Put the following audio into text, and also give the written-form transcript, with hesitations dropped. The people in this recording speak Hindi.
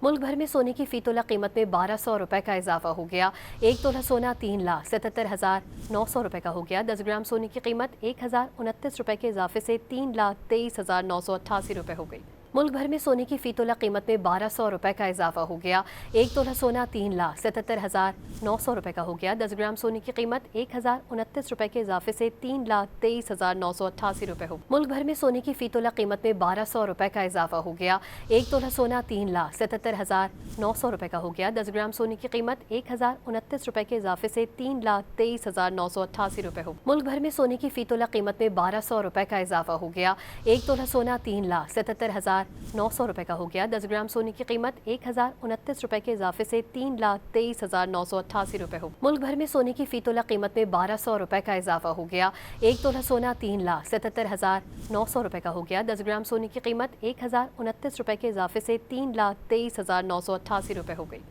मुल्क भर में सोने की फी तोला कीमत में 1200 रुपए का इजाफा हो गया। 1 तोला सोना 3,77,900 रुपए का हो गया। 10 ग्राम सोने की कीमत 1029 रुपए के इजाफे से 3,23,988 रुपए हो गई। मुल्क भर में सोने की फी तोला कीमत में 1200 रुपए का इजाफा हो गया। 1 तोला सोना 3,77,900 रुपए का हो गया। 10 ग्राम सोने की कीमत 1029 रुपए के इजाफे से 3,23,988 रुपए हो। मुल्क भर में सोने की फी तोला कीमत में 1200 रुपए का इजाफा हो गया। 1 तोला सोना 3,77,900 रुपए का हो गया। 10 ग्राम सोने की कीमत 1029 रुपए के इजाफे से 3,23,988 रुपए हो। मुल्क भर में सोने की फी तोला कीमत में 1200 रुपए का इजाफा हो गया। 1 तोला सोना 3,77,900 रुपए का हो गया। 10 ग्राम सोने की कीमत 1029 रुपए के इजाफे से 3,23,988 रुपए हो। मुल्क भर में सोने की फी तोला कीमत में 1200 रुपए का इजाफा हो गया। 1 तोला सोना 3,77,900 रुपए का हो गया। 10 ग्राम सोने की कीमत 1029 रुपए के इजाफे से 3,23,988 रुपए हो गई।